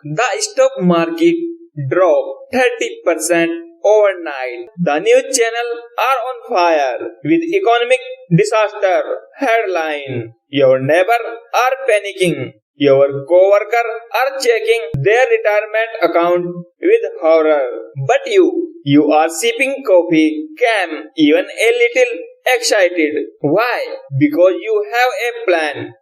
The stock market dropped 30% overnight. The news channels are on fire with economic disaster headline. Your neighbor are panicking. Your co-worker are checking their retirement account with horror. But you are sipping coffee, calm, even a little excited. Why? Because you have a plan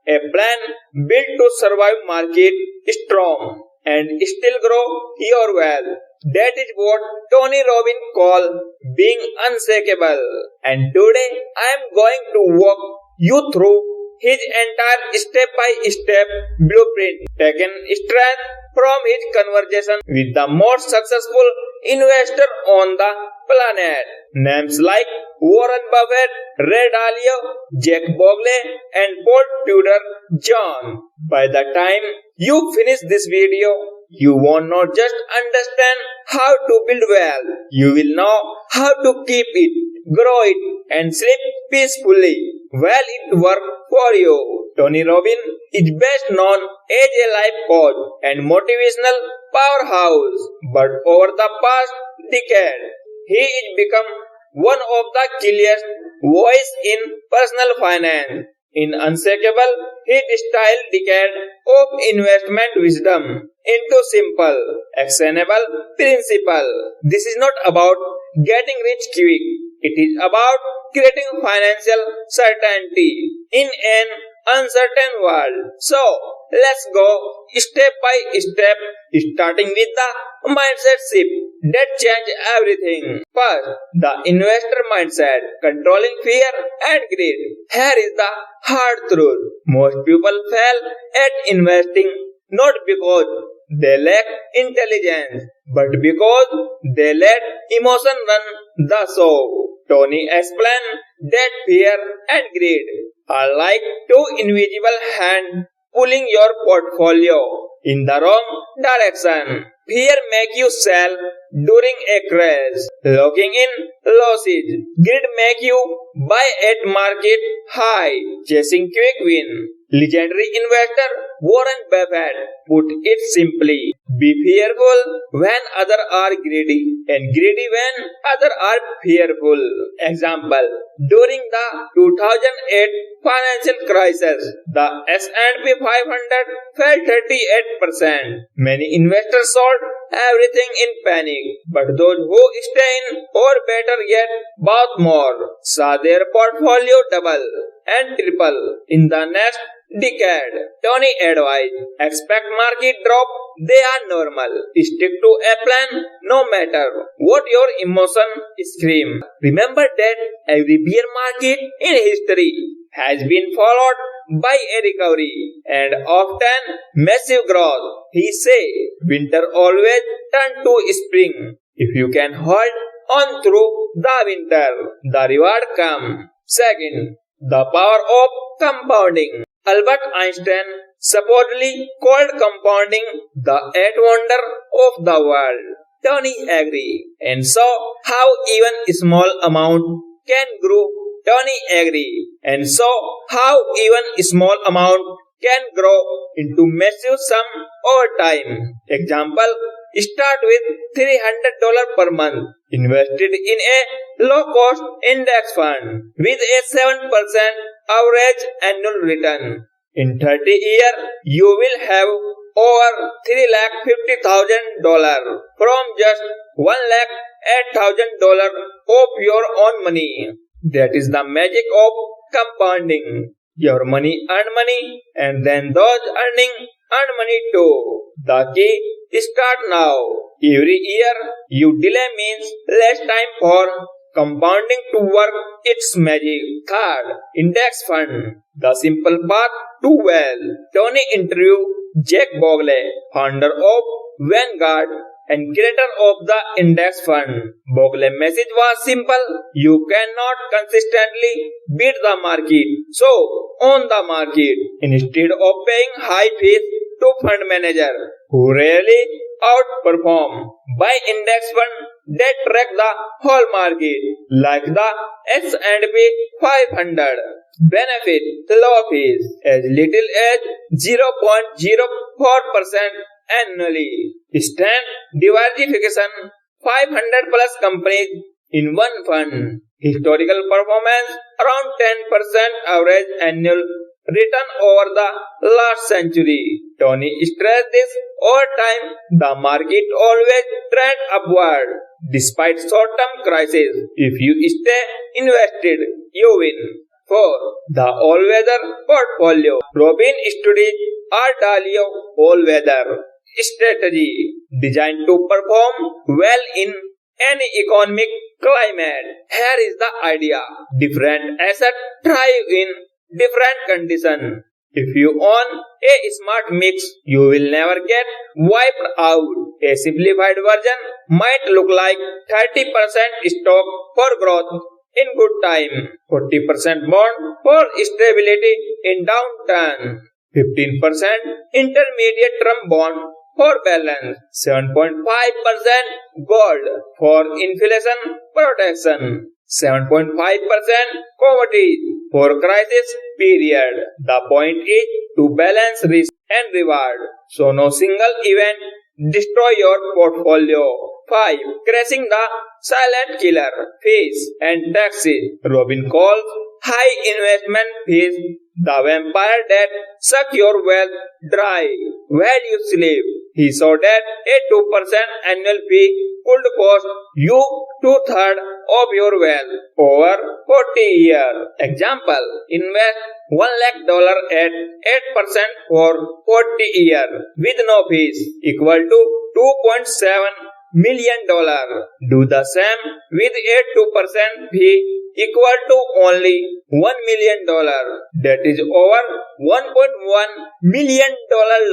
built to survive market storm and still grow your wealth. That is what Tony Robbins calls being unshakable. And today I am going to walk you through his entire step-by-step blueprint, taken straight from his conversation with the most successful investor on the planet. Names like Warren Buffett, Ray Dalio, Jack Bogle, and Paul Tudor Johnson. By the time you finish this video, you won't not just understand how to build wealth, you will know how to keep it, grow it, and sleep peacefully while it works for you. Tony Robbins is best known as a life coach and motivational powerhouse, but over the past decade, he has become one of the clearest voices in personal finance. In Unshakable, he distilled decades of investment wisdom into simple, actionable principles. This is not about getting rich quick. It is about creating financial certainty in an uncertain world. So, let's go step by step, starting with the mindset shift that changes everything. First, the investor mindset, controlling fear and greed. Here is the hard truth. Most people fail at investing not because they lack intelligence, but because they let emotion run the show. Tony explained that fear and greed are like two invisible hands pulling your portfolio in the wrong direction. Fear makes you sell during a crash, locking in losses. Greed makes you buy at market high, chasing quick win. Legendary investor Warren Buffett put it simply: be fearful when others are greedy and greedy when others are fearful. Example: during the 2008 financial crisis, the S&P 500 fell 38%. Many investors sold everything in panic, but those who stayed in, or better yet, bought more, saw their portfolio double and triple in the next decade. Tony advised: expect market drop, they are normal. Stick to a plan no matter what your emotion scream. Remember that every bear market in history has been followed by a recovery and often massive growth. He say winter always turn to spring. If you can hold on through the winter, the reward come. Second, the power of compounding. Albert Einstein supposedly called compounding the eighth wonder of the world. Tony agreed and saw how even small amount can grow. Tony agreed and saw how even small amount can grow into massive sum over time. Example: start with $300 per month, invested in a low-cost index fund with a 7% average annual return. In 30 years, you will have over $350,000 from just $108,000 of your own money. That is the magic of compounding. Your money earn money, and then those earning earn money too. The key is start now. Every year you delay means less time for compounding to work its magic. Third, index fund, the simple path to wealth. Tony interviewed Jack Bogle, founder of Vanguard and creator of the index fund. Bogle's message was simple: you cannot consistently beat the market, so own the market instead of paying high fees to fund manager who rarely outperform. Buy index fund that track the whole market like the S&P 500. Benefit: low fees, as little as 0.04% annually. Strength diversification, 500 plus companies in one fund. Historical performance, around 10% average annual return over the last century. Tony stressed this over time, the market always trend upward despite short-term crisis. If you stay invested, you win. 4. The all-weather portfolio. Robin studied Ardalio all-weather strategy designed to perform well in any economic climate. Here is the idea. Different assets thrive in different conditions. If you own a smart mix, you will never get wiped out. A simplified version might look like 30% stock for growth in good time, 40% bond for stability in downturn, 15% intermediate term bond for balance, 7.5% gold for inflation protection, 7.5% commodities for crisis period. The point is to balance risk and reward, so no single event destroy your portfolio. 5. Crashing the silent killer, fees and taxes. Robin calls high investment fees the vampire that suck your wealth dry while you sleep. He saw that a 2% annual fee could cost you 2/3 of your wealth over 40 years. Example, invest $1 lakh at 8% for 40 years with no fees equal to $2.7 million. Do the same with a 2% fee equal to only $1 million. That is over $1.1 million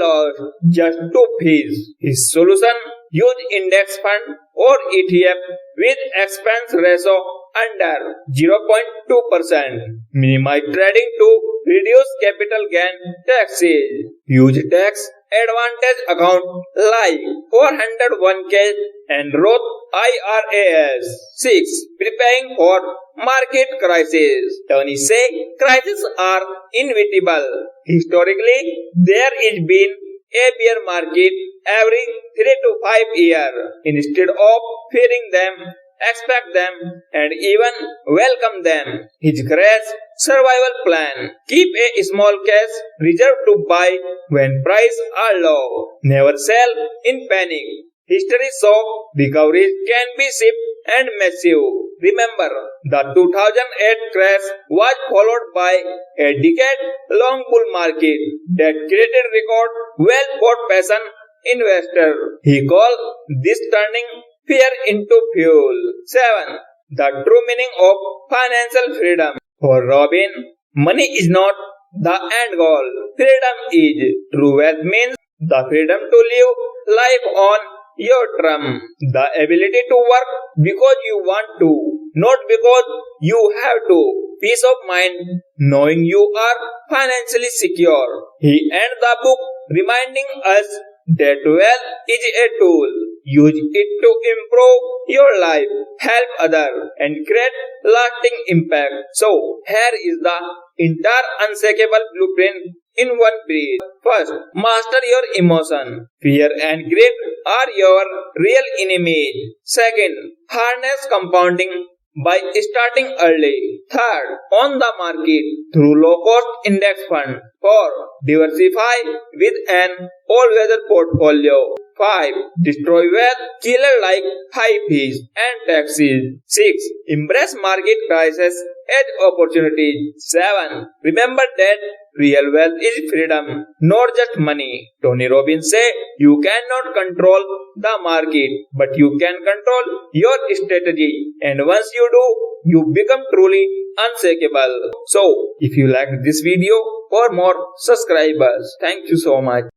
loss just to fees. His solution: use index fund or ETF with expense ratio under 0.2%. Minimize trading to reduce capital gain taxes. Use tax advantage account like 401k and Roth IRAs. 6. Preparing for market crisis. Tony say crises are inevitable. Historically, there has been a bear market every 3 to 5 years. Instead of fearing them, expect them and even welcome them. His crash survival plan: keep a small cash reserve to buy when prices are low. Never sell in panic. History shows recoveries can be steep and massive. Remember, the 2008 crash was followed by a decade-long bull market that created record wealth for patient investors. He called this turning fear into fuel. 7. The true meaning of financial freedom. For Robin, money is not the end goal. Freedom is. True wealth means the freedom to live life on your terms. The ability to work because you want to, not because you have to. Peace of mind, knowing you are financially secure. He ends the book reminding us that wealth is a tool. Use it to improve your life, help others, and create lasting impact. So, here is the entire unshakable blueprint in one breath. First, master your emotion. Fear and greed are your real enemies. Second, harness compounding by starting early. Third, on the market through low-cost index fund. 4. Diversify with an all-weather portfolio. 5. Destroy wealth killer like high fees and taxes. 6. Embrace market crisis as opportunities. 7. Remember that real wealth is freedom, not just money. Tony Robbins said, you cannot control the market, but you can control your strategy. And once you do, you become truly unshakable. So, if you like this video, for more subscribers, thank you so much.